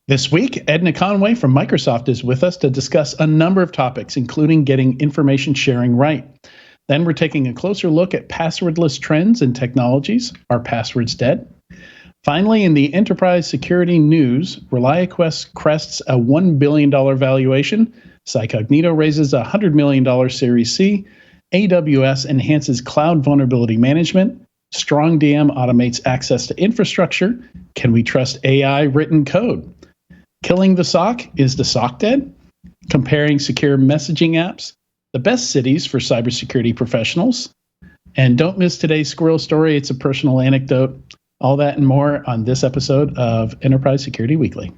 This week, Edna Conway from Microsoft is with us to discuss a number of topics, including getting information sharing right. Then we're taking a closer look at passwordless trends and technologies. Are passwords dead? Finally, in the enterprise security news, ReliaQuest crests a $1 billion valuation. Psycognito raises a $100 million Series C. AWS enhances cloud vulnerability management. StrongDM automates access to infrastructure. Can we trust AI written code? Killing the SOC, is the SOC dead? Comparing secure messaging apps, the best cities for cybersecurity professionals. And don't miss today's squirrel story, it's a personal anecdote. All that and more on this episode of Enterprise Security Weekly.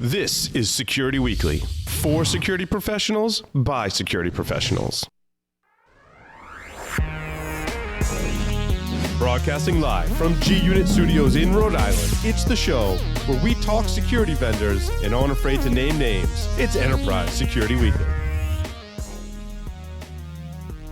This is Security Weekly, for security professionals, by security professionals. Broadcasting live from G-Unit Studios in Rhode Island, it's the show where we talk security vendors and aren't afraid to name names. It's Enterprise Security Weekly.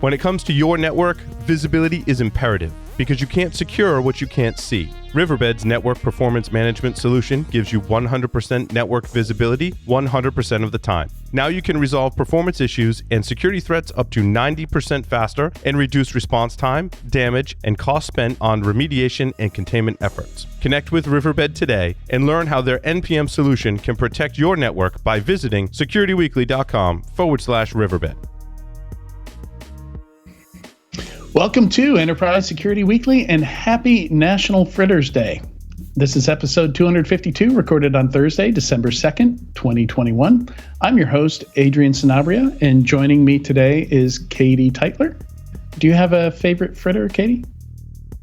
When it comes to your network, visibility is imperative because you can't secure what you can't see. Riverbed's network performance management solution gives you 100% network visibility 100% of the time. Now you can resolve performance issues and security threats up to 90% faster and reduce response time, damage, and cost spent on remediation and containment efforts. Connect with Riverbed today and learn how their NPM solution can protect your network by visiting securityweekly.com/Riverbed. Welcome to Enterprise Security Weekly and happy National Fritters Day. This is episode 252, recorded on Thursday, December 2nd, 2021. I'm your host, Adrian Sanabria, and joining me today is Katie Teitler. Do you have a favorite fritter, Katie?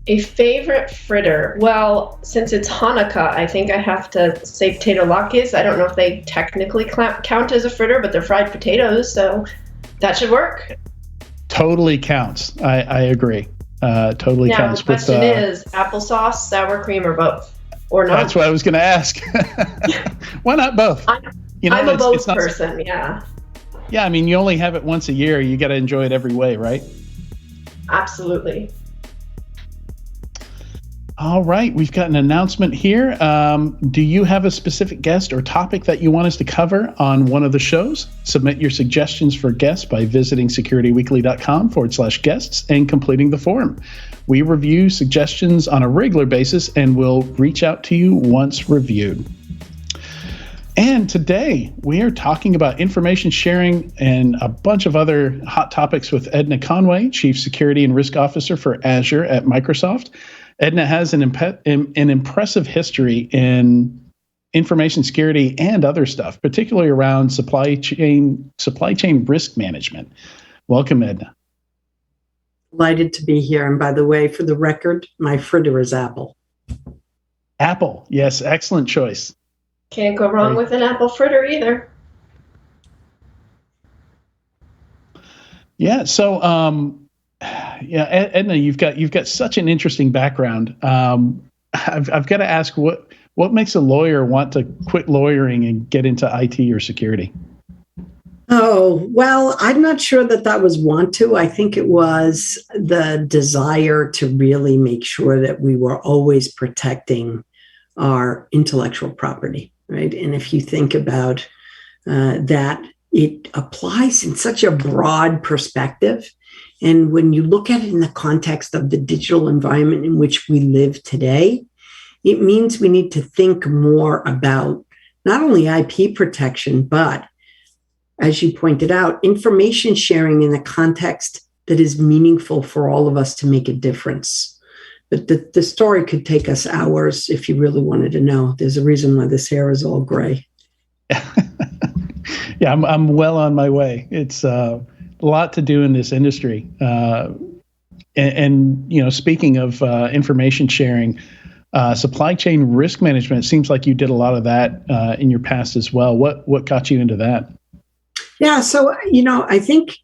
A favorite fritter? Well, since it's Hanukkah, I think I have to say potato latkes. I don't know if they technically count as a fritter, but they're fried potatoes, so that should work. Totally counts. I agree. Totally counts. Now, the question is applesauce, sour cream, or both? Or not? That's what I was going to ask. Why not both? I'm a both person, yeah. Yeah, I mean, you only have it once a year. You got to enjoy it every way, right? Absolutely. All right, we've got an announcement here. Do you have a specific guest or topic that you want us to cover on one of the shows? Submit your suggestions for guests by visiting securityweekly.com/guests and completing the form. We review suggestions on a regular basis and will reach out to you once reviewed. And today we are talking about information sharing and a bunch of other hot topics with Edna Conway, Chief Security and Risk Officer for Azure at Microsoft. Edna has an impressive history in information security and other stuff, particularly around supply chain risk management. Welcome, Edna. Delighted to be here. And by the way, for the record, my fritter is apple. Apple, yes, excellent choice. Can't go wrong with an apple fritter either. Yeah, so Edna, you've got such an interesting background. I've got to ask, what makes a lawyer want to quit lawyering and get into IT or security? Oh, well, I'm not sure that was want to. I think it was the desire to really make sure that we were always protecting our intellectual property, right? And if you think about that, it applies in such a broad perspective. And when you look at it in the context of the digital environment in which we live today, it means we need to think more about not only IP protection, but, as you pointed out, information sharing in a context that is meaningful for all of us to make a difference. But the story could take us hours if you really wanted to know. There's a reason why this hair is all gray. Yeah, I'm well on my way. It's a lot to do in this industry. And you know, speaking of information sharing, supply chain risk management, it seems like you did a lot of that in your past as well. What got you into that? Yeah, so, I think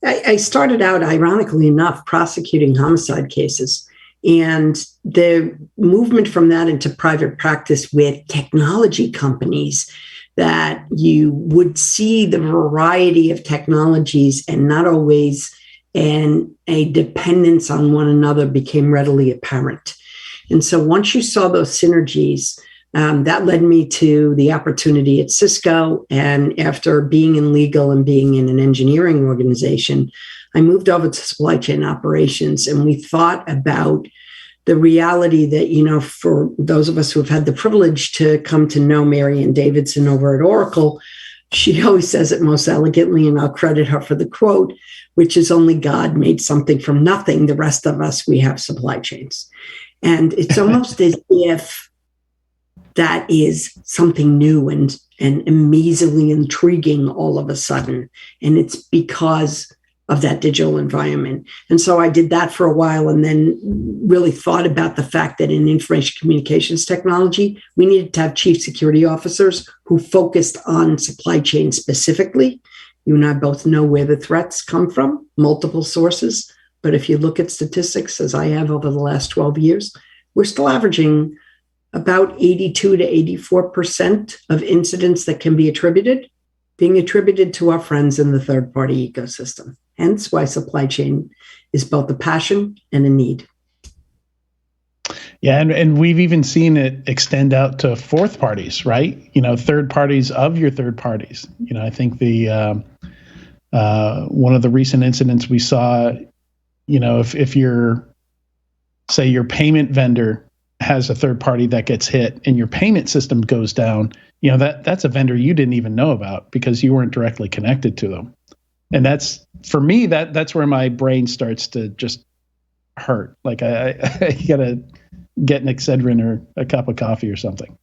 I started out, ironically enough, prosecuting homicide cases. And the movement from that into private practice with technology companies, that you would see the variety of technologies and not always a dependence on one another became readily apparent. And so once you saw those synergies, That led me to the opportunity at Cisco. And after being in legal and being in an engineering organization, I moved over to supply chain operations. And we thought about the reality that, for those of us who have had the privilege to come to know Marianne Davidson over at Oracle, she always says it most elegantly, and I'll credit her for the quote, which is only God made something from nothing. The rest of us, we have supply chains. And it's almost as if that is something new and amazingly intriguing all of a sudden. And it's because of that digital environment. And so I did that for a while and then really thought about the fact that in information communications technology, we needed to have chief security officers who focused on supply chain specifically. You and I both know where the threats come from, multiple sources. But if you look at statistics, as I have over the last 12 years, we're still averaging about 82 to 84% of incidents that can be being attributed to our friends in the third-party ecosystem. Hence why supply chain is both a passion and a need. Yeah, and we've even seen it extend out to fourth parties, right? Third parties of your third parties. I think the one of the recent incidents we saw, if your payment vendor has a third party that gets hit and your payment system goes down, that's a vendor you didn't even know about because you weren't directly connected to them. And that's, for me, that's where my brain starts to just hurt. Like I gotta get an Excedrin or a cup of coffee or something.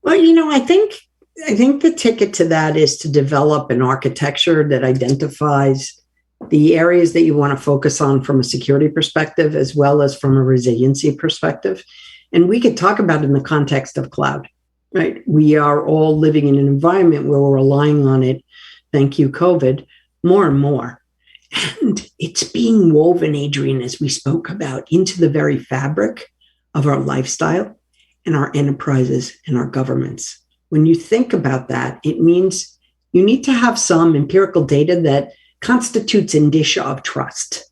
Well, I think the ticket to that is to develop an architecture that identifies the areas that you want to focus on from a security perspective, as well as from a resiliency perspective. And we could talk about it in the context of cloud, right? We are all living in an environment where we're relying on it, thank you, COVID, more and more. And it's being woven, Adrian, as we spoke about, into the very fabric of our lifestyle and our enterprises and our governments. When you think about that, it means you need to have some empirical data that constitutes indicia of trust.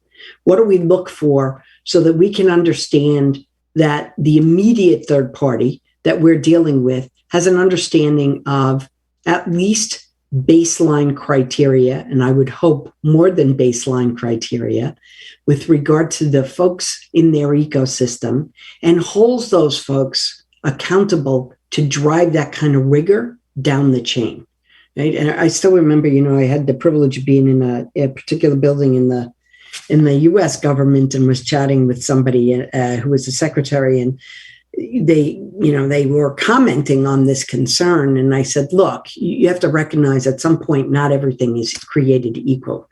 What do we look for so that we can understand that the immediate third party that we're dealing with has an understanding of at least baseline criteria, and I would hope more than baseline criteria, with regard to the folks in their ecosystem, and holds those folks accountable to drive that kind of rigor down the chain. Right? And I still remember, I had the privilege of being in a particular building in the U.S. government and was chatting with somebody who was a secretary, and they were commenting on this concern. And I said, look, you have to recognize at some point, not everything is created equal.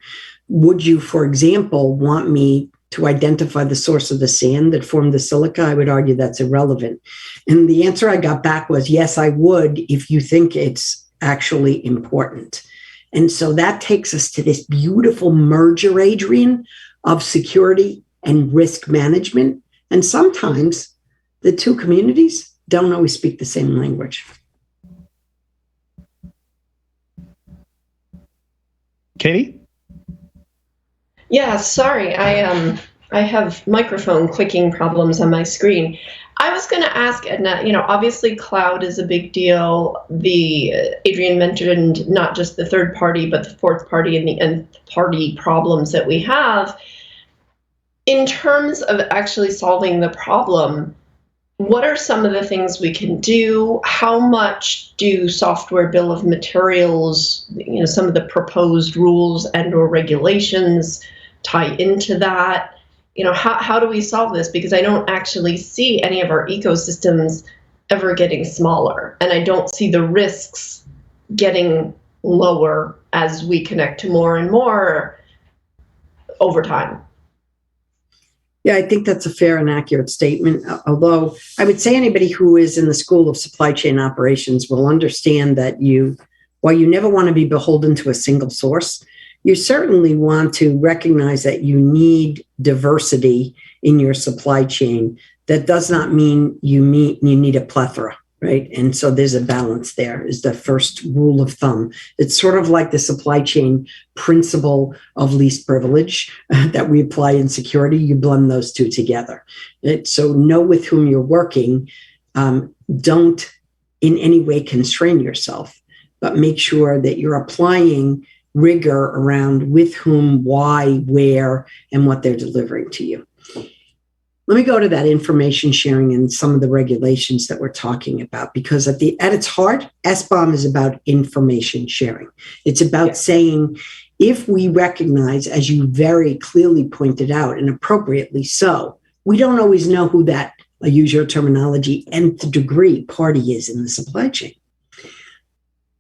Would you, for example, want me to identify the source of the sand that formed the silica? I would argue that's irrelevant. And the answer I got back was, yes, I would, if you think it's actually important. And so that takes us to this beautiful merger, Adrian, of security and risk management. And sometimes the two communities don't always speak the same language. Katie? Yeah, sorry. I have microphone clicking problems on my screen. I was going to ask Edna, obviously cloud is a big deal. Adrian mentioned not just the third party, but the fourth party and the nth party problems that we have. In terms of actually solving the problem, what are some of the things we can do? How much do software bill of materials, some of the proposed rules and or regulations tie into that? How do we solve this? Because I don't actually see any of our ecosystems ever getting smaller, and I don't see the risks getting lower as we connect to more and more over time. Yeah, I think that's a fair and accurate statement. Although I would say anybody who is in the school of supply chain operations will understand that while you never want to be beholden to a single source, you certainly want to recognize that you need diversity in your supply chain. That does not mean you need a plethora, right? And so there's a balance there, is the first rule of thumb. It's sort of like the supply chain principle of least privilege that we apply in security. You blend those two together. So know with whom you're working. Don't in any way constrain yourself, but make sure that you're applying rigor around with whom, why, where, and what they're delivering to you. Let me go to that information sharing and some of the regulations that we're talking about, because at its heart, SBOM is about information sharing. It's about saying, if we recognize, as you very clearly pointed out, and appropriately so, we don't always know who that, I use your terminology, nth degree party is in the supply chain.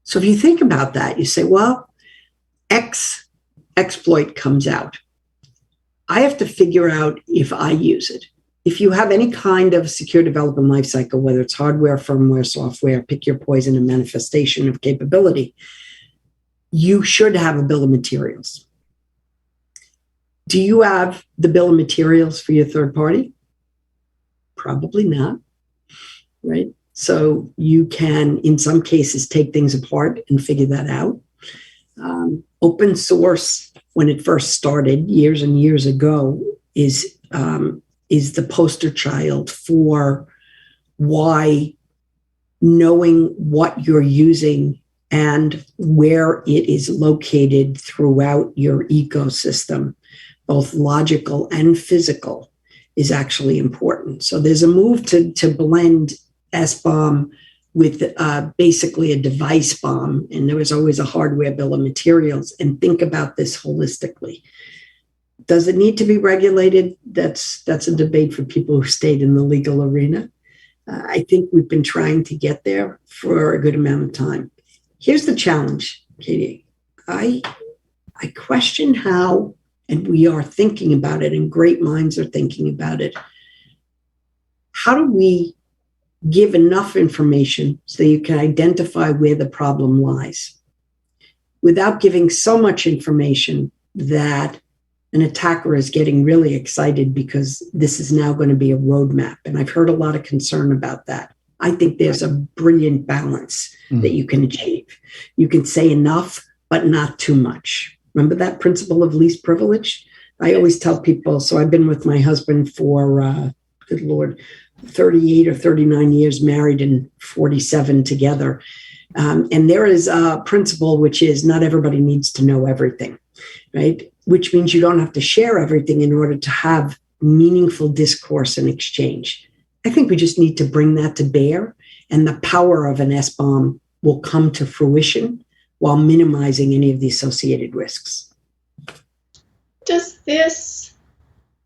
So if you think about that, you say, well, X exploit comes out. I have to figure out if I use it. If you have any kind of secure development lifecycle, whether it's hardware, firmware, software, pick your poison, and manifestation of capability, you should have a bill of materials. Do you have the bill of materials for your third party? Probably not, right? So you can, in some cases, take things apart and figure that out. Open source, when it first started years and years ago, is the poster child for why knowing what you're using and where it is located throughout your ecosystem, both logical and physical, is actually important. So there's a move to blend SBOM with basically a device bomb, and there was always a hardware bill of materials, and think about this holistically. Does it need to be regulated? That's a debate for people who stayed in the legal arena. I think we've been trying to get there for a good amount of time. Here's the challenge, Katie. I question how, and we are thinking about it, and great minds are thinking about it. How do we give enough information so you can identify where the problem lies without giving so much information that an attacker is getting really excited because this is now going to be a roadmap? And I've heard a lot of concern about that. I think there's a brilliant balance that you can achieve. You can say enough, but not too much. Remember that principle of least privilege? I always tell people, so I've been with my husband for, good Lord, 38 or 39 years, married, and 47 together. And there is a principle, which is not everybody needs to know everything, right? Which means you don't have to share everything in order to have meaningful discourse and exchange. I think we just need to bring that to bear, and the power of an SBOM will come to fruition while minimizing any of the associated risks. Does this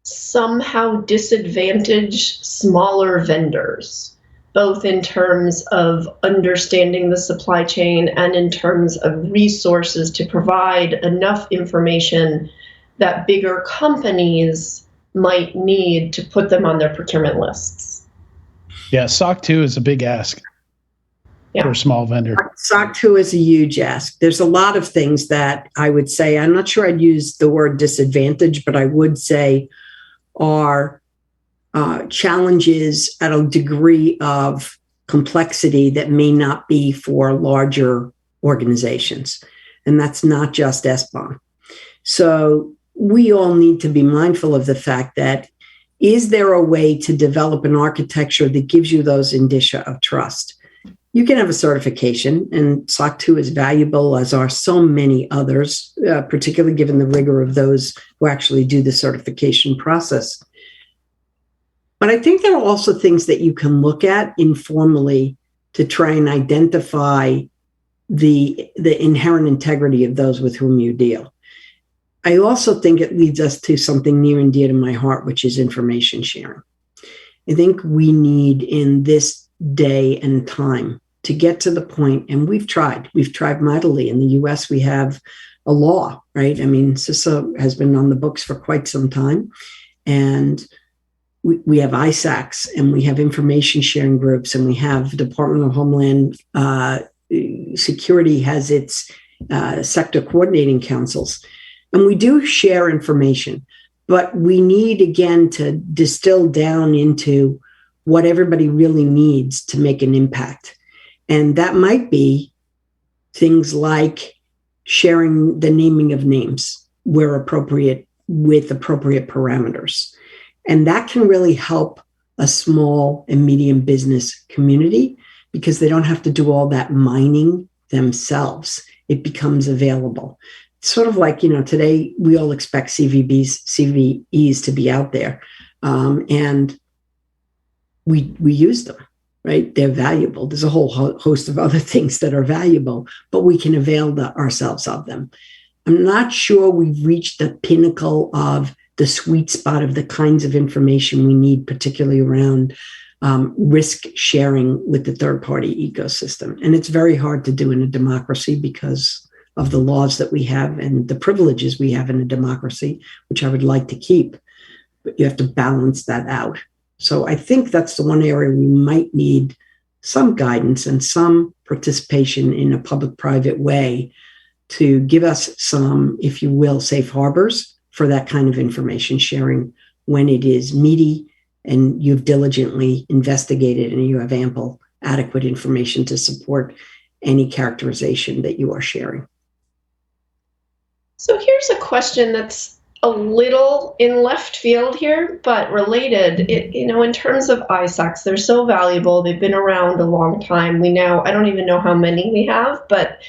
somehow disadvantage smaller vendors, both in terms of understanding the supply chain and in terms of resources to provide enough information that bigger companies might need to put them on their procurement lists? Yeah, SOC 2 is a big ask for a small vendor. SOC 2 is a huge ask. There's a lot of things that I would say, I'm not sure I'd use the word disadvantage, but I would say are challenges at a degree of complexity that may not be for larger organizations. And that's not just SBOM. So we all need to be mindful of the fact that, is there a way to develop an architecture that gives you those indicia of trust? You can have a certification, and SOC 2 is valuable, as are so many others, particularly given the rigor of those who actually do the certification process. But I think there are also things that you can look at informally to try and identify the inherent integrity of those with whom you deal. I also think it leads us to something near and dear to my heart, which is information sharing. I think we need, in this day and time, to get to the point, and we've tried mightily. In the US, we have a law, right? I mean, CISA has been on the books for quite some time, and we have ISACs, and we have information sharing groups, and we have Department of Homeland Security has its sector coordinating councils. And we do share information, but we need, again, to distill down into what everybody really needs to make an impact. And that might be things like sharing the naming of names where appropriate, with appropriate parameters. And that can really help a small and medium business community because they don't have to do all that mining themselves. It becomes available. It's sort of like, today we all expect CVEs to be out there. And we use them, right? They're valuable. There's a whole host of other things that are valuable, but we can avail ourselves of them. I'm not sure we've reached the pinnacle of the sweet spot of the kinds of information we need, particularly around risk sharing with the third-party ecosystem. And it's very hard to do in a democracy because of the laws that we have and the privileges we have in a democracy, which I would like to keep. But you have to balance that out. So I think that's the one area we might need some guidance and some participation in a public-private way to give us some, if you will, safe harbors for that kind of information sharing when it is meaty and you've diligently investigated and you have ample, adequate information to support any characterization that you are sharing. So here's a question that's a little in left field here, but related. In terms of ISACs, they're so valuable. They've been around a long time. I don't even know how many we have, but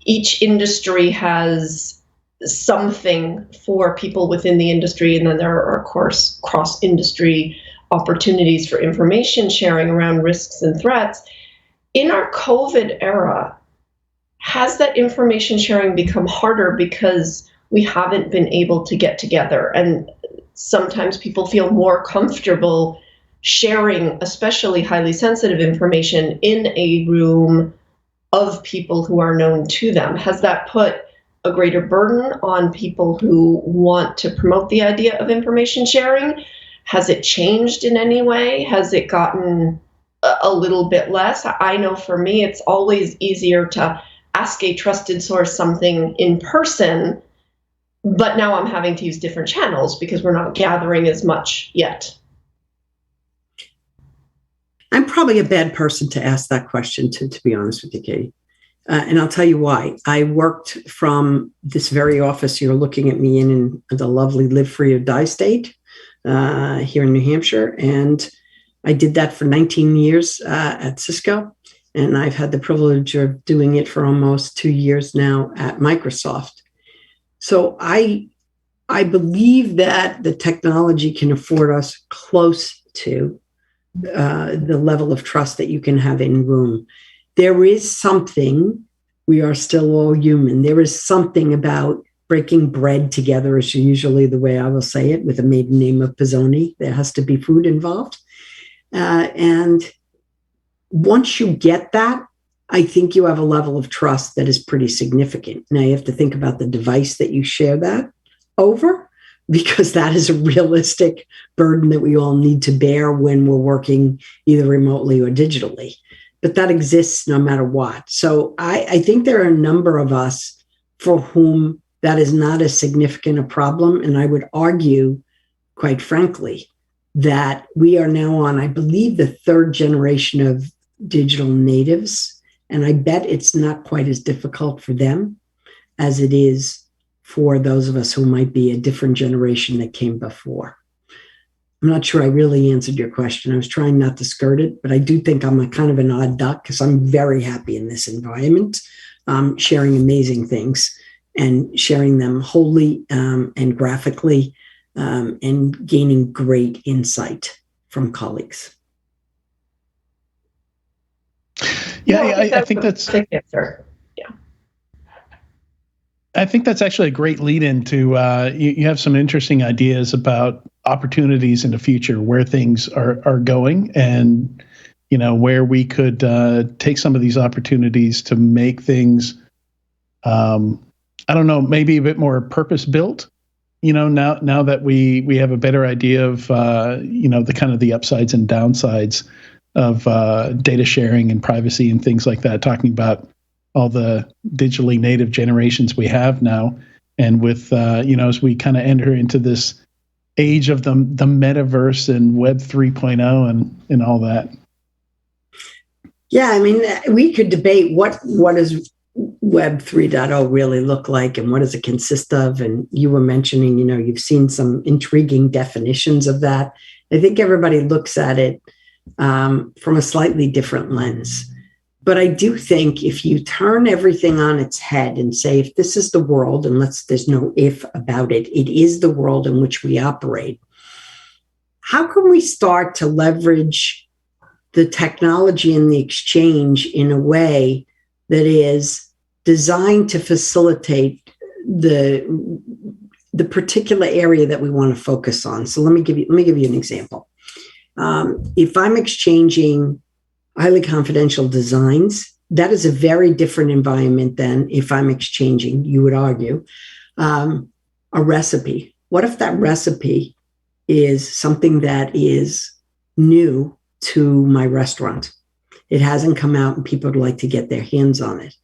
each industry has something for people within the industry. And then there are, of course, cross-industry opportunities for information sharing around risks and threats. In our COVID era, has that information sharing become harder because we haven't been able to get together? And sometimes people feel more comfortable sharing, especially highly sensitive information, in a room of people who are known to them. Has that put a greater burden on people who want to promote the idea of information sharing? Has it changed in any way? Has it gotten a little bit less? I know for me, it's always easier to ask a trusted source something in person, but now I'm having to use different channels because we're not gathering as much yet. I'm probably a bad person to ask that question to be honest with you, Katie. And I'll tell you why. I worked from this very office you're looking at me in the lovely Live Free or Die state here in New Hampshire. And I did that for 19 years at Cisco. And I've had the privilege of doing it for almost 2 years now at Microsoft. So I believe that the technology can afford us close to the level of trust that you can have in room. There is something, we are still all human. There is something about breaking bread together, is usually the way I will say it, with a maiden name of Pizzoni. There has to be food involved. And once you get that, I think you have a level of trust that is pretty significant. Now you have to think about the device that you share that over, because that is a realistic burden that we all need to bear when we're working either remotely or digitally. But that exists no matter what. So I think there are a number of us for whom that is not as significant a problem. And I would argue, quite frankly, that we are now on, I believe, the third generation of digital natives. And I bet it's not quite as difficult for them as it is for those of us who might be a different generation that came before. I'm not sure I really answered your question. I was trying not to skirt it, but I do think I'm a kind of an odd duck because I'm very happy in this environment, sharing amazing things and sharing them wholly and graphically and gaining great insight from colleagues. Yeah, I think that's. Yeah. I think that's actually a great lead into you have some interesting ideas about opportunities in the future, where things are going, and where we could take some of these opportunities to make things, I don't know, maybe a bit more purpose built. Now that we have a better idea of the kind of the upsides and downsides of data sharing and privacy and things like that, talking about all the digitally native generations we have now. And with, as we kind of enter into this age of the metaverse and Web 3.0 and all that. Yeah, I mean, we could debate what does Web 3.0 really look like and what does it consist of? And you were mentioning, you've seen some intriguing definitions of that. I think everybody looks at it from a slightly different lens. But I do think if you turn everything on its head and say, if this is the world, and there's no if about it, it is the world in which we operate, how can we start to leverage the technology and the exchange in a way that is designed to facilitate the particular area that we want to focus on? So let me give you an example. If I'm exchanging highly confidential designs, that is a very different environment than if I'm exchanging, you would argue, a recipe. What if that recipe is something that is new to my restaurant? It hasn't come out and people would like to get their hands on it.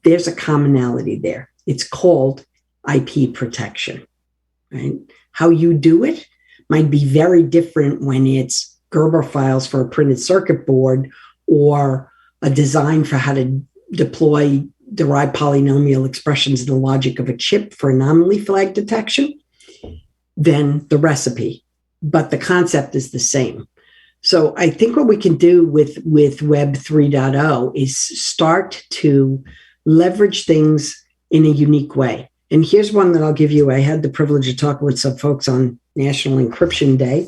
There's a commonality there. It's called IP protection, right? How you do it might be very different when it's Gerber files for a printed circuit board or a design for how to deploy derived polynomial expressions in the logic of a chip for anomaly flag detection than the recipe. But the concept is the same. So I think what we can do with Web 3.0 is start to leverage things in a unique way. And here's one that I'll give you. I had the privilege of talking with some folks on National Encryption Day.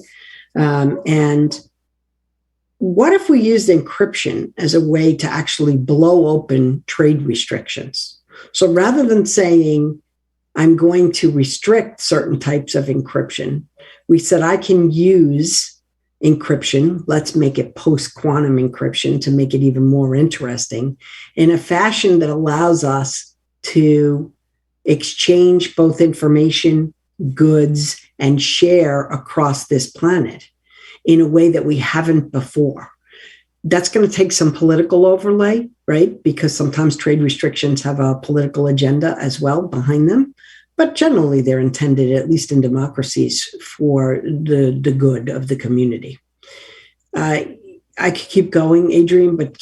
And what if we used encryption as a way to actually blow open trade restrictions? So rather than saying, I'm going to restrict certain types of encryption, we said, I can use encryption. Let's make it post-quantum encryption to make it even more interesting in a fashion that allows us to exchange both information, goods, and share across this planet in a way that we haven't before. That's going to take some political overlay, right? Because sometimes trade restrictions have a political agenda as well behind them. But generally, they're intended, at least in democracies, for the good of the community. I could keep going, Adrian, but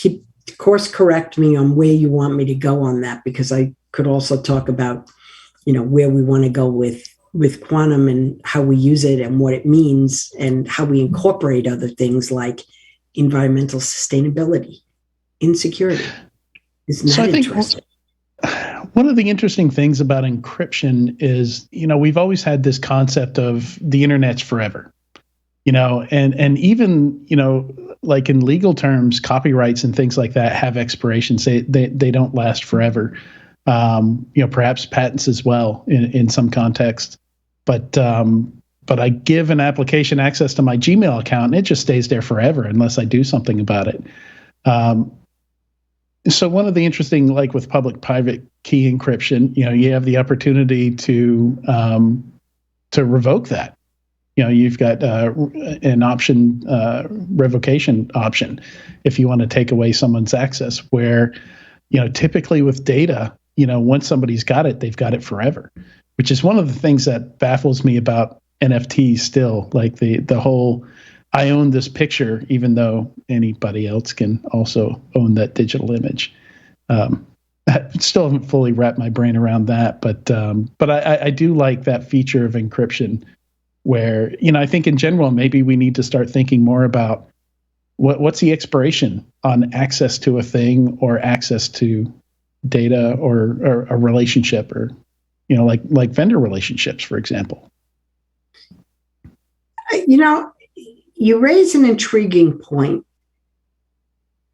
course correct me on where you want me to go on that, because I could also talk about, where we want to go with quantum and how we use it and what it means and how we incorporate other things like environmental sustainability, insecurity. Isn't that interesting? One of the interesting things about encryption is, we've always had this concept of the internet's forever, and even, like in legal terms, copyrights and things like that have expirations. They don't last forever. Perhaps patents as well in some context. But I give an application access to my Gmail account and it just stays there forever unless I do something about it. So one of the interesting, like with public-private key encryption, you have the opportunity to revoke that. You've got an option, revocation option, if you want to take away someone's access. Where, typically with data, once somebody's got it, they've got it forever. Which is one of the things that baffles me about NFTs still. Like the whole, I own this picture, even though anybody else can also own that digital image. I still haven't fully wrapped my brain around that, but I do like that feature of encryption where, I think in general, maybe we need to start thinking more about what's the expiration on access to a thing or access to data or a relationship or, like vendor relationships, for example. You raise an intriguing point.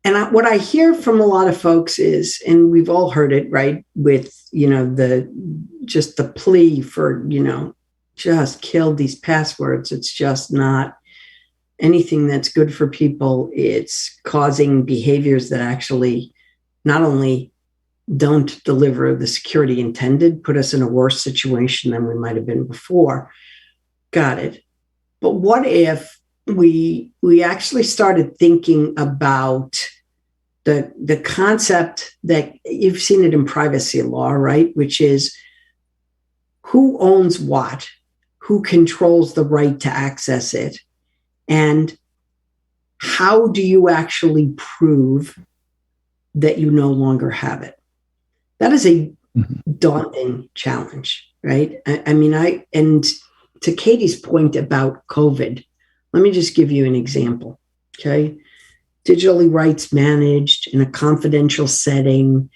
And what I hear from a lot of folks is, and we've all heard it, right, with, the plea for, just kill these passwords. It's just not anything that's good for people. It's causing behaviors that actually not only don't deliver the security intended, put us in a worse situation than we might have been before. Got it. But what if we actually started thinking about the concept that you've seen it in privacy law, right? Which is who owns what, who controls the right to access it, and how do you actually prove that you no longer have it? That is a daunting challenge, right? And to Katie's point about COVID, Let me just give you an example. Okay. Digitally rights managed in a confidential setting.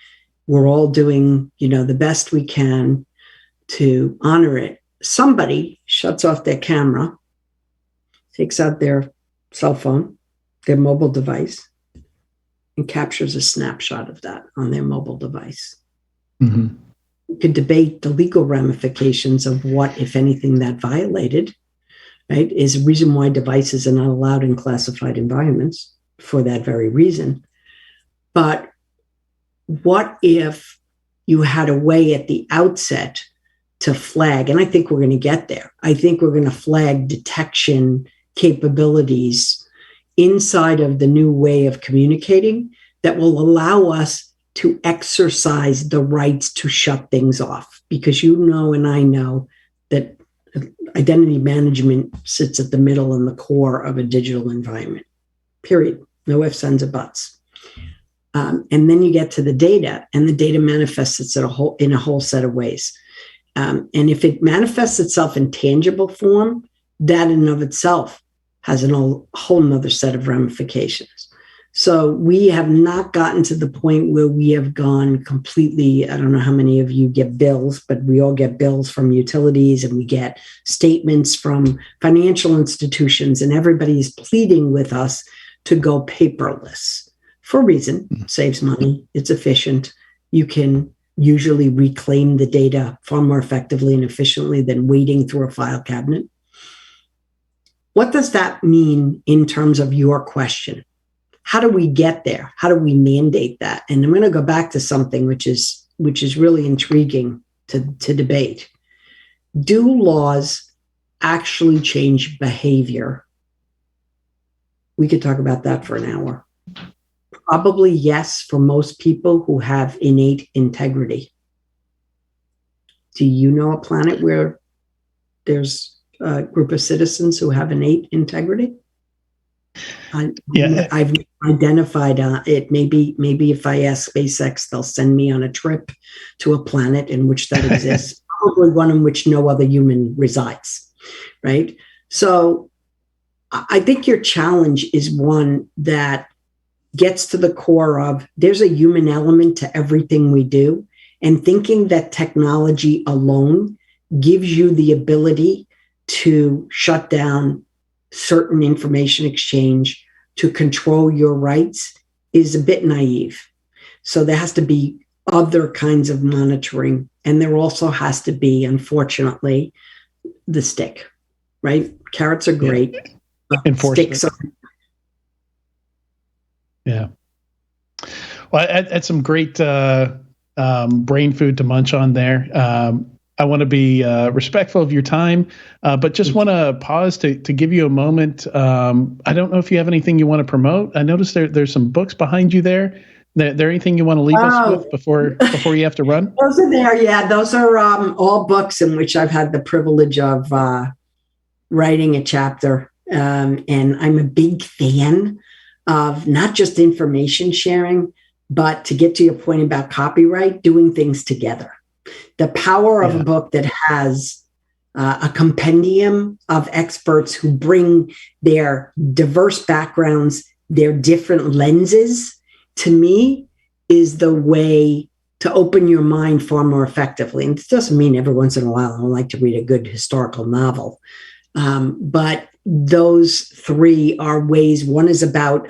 We're all doing, the best we can to honor it. Somebody shuts off their camera, takes out their cell phone, their mobile device, and captures a snapshot of that on their mobile device. Mm-hmm. We could debate the legal ramifications of what, if anything, that violated, right? Is a reason why devices are not allowed in classified environments for that very reason. But what if you had a way at the outset to flag, and I think we're going to get there. I think we're going to flag detection capabilities inside of the new way of communicating that will allow us to exercise the rights to shut things off. Because and I know that identity management sits at the middle and the core of a digital environment, period. No ifs, ands, or buts. And then you get to the data, and the data manifests itself in a whole set of ways. And if it manifests itself in tangible form, that in and of itself has a whole nother set of ramifications. So we have not gotten to the point where we have gone completely, I don't know how many of you get bills, but we all get bills from utilities, and we get statements from financial institutions, and everybody is pleading with us to go paperless for a reason. Saves money, it's efficient. You can usually reclaim the data far more effectively and efficiently than wading through a file cabinet. What does that mean in terms of your question? How do we get there? How do we mandate that? And I'm going to go back to something which is really intriguing to debate. Do laws actually change behavior? We could talk about that for an hour. Probably yes, for most people who have innate integrity. Do you know a planet where there's a group of citizens who have innate integrity? I've identified it. Maybe if I ask SpaceX, they'll send me on a trip to a planet in which that exists, probably one in which no other human resides, right? So I think your challenge is one that gets to the core of there's a human element to everything we do, and thinking that technology alone gives you the ability to shut down certain information exchange to control your rights is a bit naive. So there has to be other kinds of monitoring, and there also has to be, unfortunately, the stick, right? Carrots are great. Enforcement. Sticks are. Yeah. Well, I had some great brain food to munch on there. I want to be respectful of your time, but just want to pause to give you a moment. I don't know if you have anything you want to promote. I noticed there's some books behind you there. There anything you want to leave us with before you have to run? Those are there. Yeah, those are all books in which I've had the privilege of writing a chapter. And I'm a big fan of not just information sharing, but to get to your point about copyright, doing things together. The power of a book that has a compendium of experts who bring their diverse backgrounds, their different lenses, to me, is the way to open your mind far more effectively. And it doesn't mean every once in a while I don't like to read a good historical novel. But those three are ways. One is about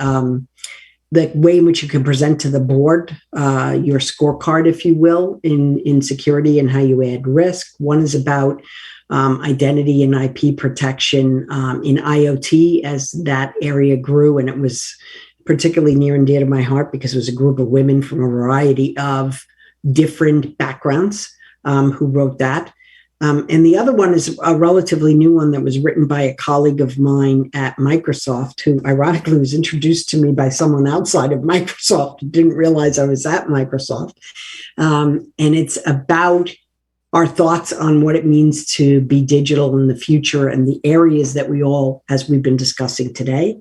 the way in which you can present to the board your scorecard, if you will, in security and how you add risk. One is about identity and IP protection in IoT as that area grew. And it was particularly near and dear to my heart because it was a group of women from a variety of different backgrounds who wrote that. And the other one is a relatively new one that was written by a colleague of mine at Microsoft, who ironically was introduced to me by someone outside of Microsoft who didn't realize I was at Microsoft. And it's about our thoughts on what it means to be digital in the future and the areas that we all, as we've been discussing today,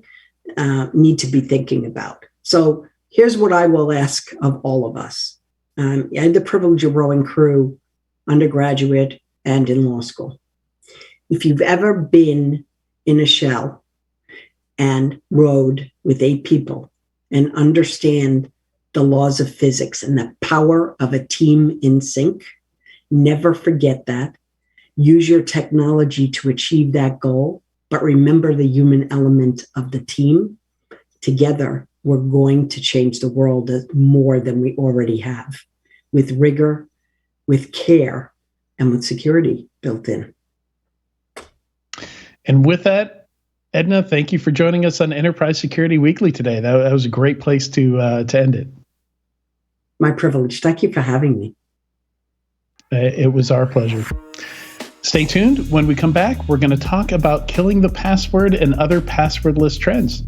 need to be thinking about. So here's what I will ask of all of us. I had the privilege of rowing crew, undergraduate, and in law school. If you've ever been in a shell and rode with 8 people and understand the laws of physics and the power of a team in sync. Never forget that. Use your technology to achieve that goal, but remember the human element of the team. Together, we're going to change the world more than we already have, with rigor, with care, and with security built in. And with that, Edna, thank you for joining us on Enterprise Security Weekly today. That was a great place to end it. My privilege. Thank you for having me. It was our pleasure. Stay tuned. When we come back, we're going to talk about killing the password and other passwordless trends.